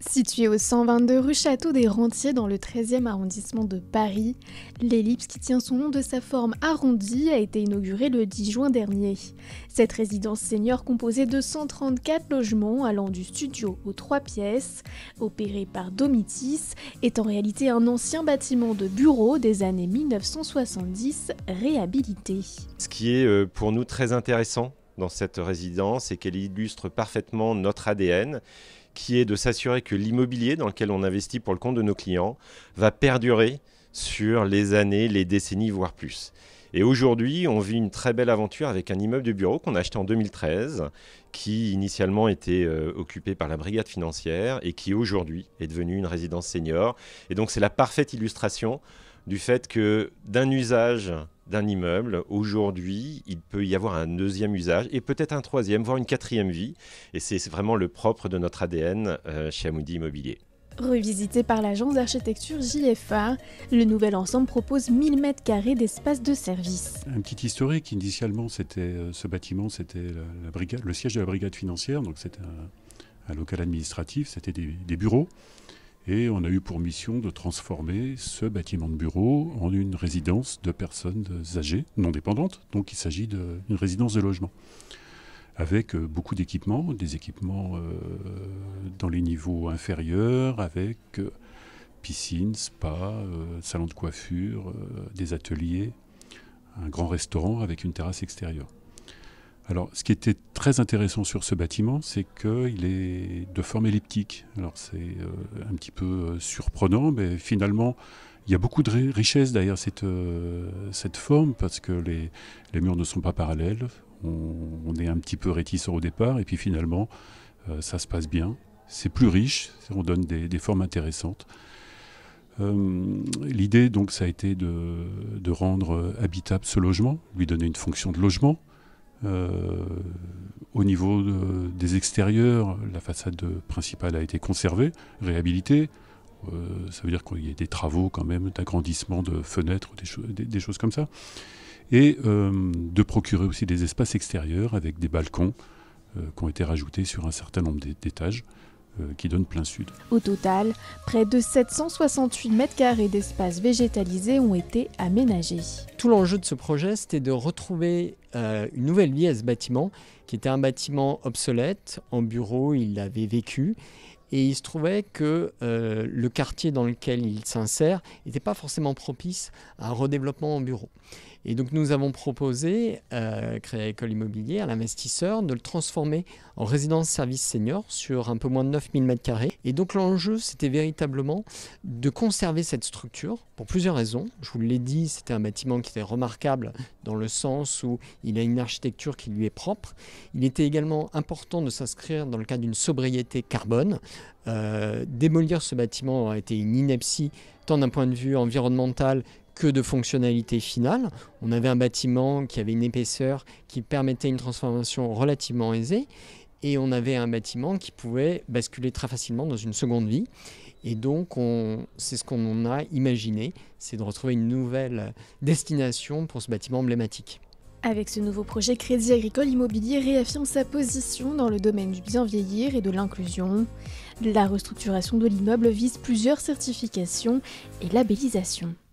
Située au 122 rue Château des Rentiers dans le 13e arrondissement de Paris, l'ellipse qui tient son nom de sa forme arrondie a été inaugurée le 10 juin dernier. Cette résidence senior composée de 134 logements allant du studio aux 3 pièces, opérée par Domitis, est en réalité un ancien bâtiment de bureaux des années 1970 réhabilité. Ce qui est pour nous très intéressant dans cette résidence, c'est qu'elle illustre parfaitement notre ADN, qui est de s'assurer que l'immobilier dans lequel on investit pour le compte de nos clients va perdurer sur les années, les décennies, voire plus. Et aujourd'hui, on vit une très belle aventure avec un immeuble de bureau qu'on a acheté en 2013, qui initialement était occupé par la brigade financière et qui aujourd'hui est devenu une résidence senior. Et donc c'est la parfaite illustration du fait que d'un usage d'un immeuble, aujourd'hui, il peut y avoir un deuxième usage et peut-être un troisième, voire une quatrième vie. Et c'est vraiment le propre de notre ADN chez Amundi Immobilier. Revisité par l'agence d'architecture JFA, le nouvel ensemble propose 1000 m² d'espace de service. Un petit historique, initialement, ce bâtiment, c'était le siège de la brigade financière, donc c'était un local administratif, c'était des bureaux. Et on a eu pour mission de transformer ce bâtiment de bureau en une résidence de personnes âgées, non dépendantes. Donc il s'agit d'une résidence de logement. Avec beaucoup d'équipements, des équipements dans les niveaux inférieurs, avec piscine, spa, salon de coiffure, des ateliers, un grand restaurant avec une terrasse extérieure. Alors, ce qui était très intéressant sur ce bâtiment, c'est qu'il est de forme elliptique. Alors, c'est un petit peu surprenant, mais finalement, il y a beaucoup de richesse derrière cette forme, parce que les murs ne sont pas parallèles. On est un petit peu réticent au départ, et puis finalement, ça se passe bien. C'est plus riche, on donne des formes intéressantes. L'idée, donc, ça a été de rendre habitable ce logement, lui donner une fonction de logement. Au niveau des extérieurs, la façade principale a été conservée, réhabilitée. Ça veut dire qu'il y a des travaux quand même d'agrandissement de fenêtres, des choses comme ça. Et de procurer aussi des espaces extérieurs avec des balcons qui ont été rajoutés sur un certain nombre d'étages qui donnent plein sud. Au total, près de 768 m² d'espace végétalisé ont été aménagés. Tout l'enjeu de ce projet, c'était de retrouver une nouvelle vie à ce bâtiment, qui était un bâtiment obsolète. En bureau, il avait vécu. Et il se trouvait que le quartier dans lequel il s'insère n'était pas forcément propice à un redéveloppement en bureau. Et donc nous avons proposé, Crédit Agricole Immobilier, à l'investisseur, de le transformer en résidence service senior sur un peu moins de 9000 m². Et donc l'enjeu, c'était véritablement de conserver cette structure pour plusieurs raisons. Je vous l'ai dit, c'était un bâtiment qui était remarquable dans le sens où il a une architecture qui lui est propre. Il était également important de s'inscrire dans le cadre d'une sobriété carbone. Démolir ce bâtiment aurait été une ineptie, tant d'un point de vue environnemental que de fonctionnalité finale. On avait un bâtiment qui avait une épaisseur qui permettait une transformation relativement aisée, et on avait un bâtiment qui pouvait basculer très facilement dans une seconde vie. Et donc, c'est ce qu'on a imaginé, c'est de retrouver une nouvelle destination pour ce bâtiment emblématique. Avec ce nouveau projet, Crédit Agricole Immobilier réaffirme sa position dans le domaine du bien vieillir et de l'inclusion. La restructuration de l'immeuble vise plusieurs certifications et labellisations.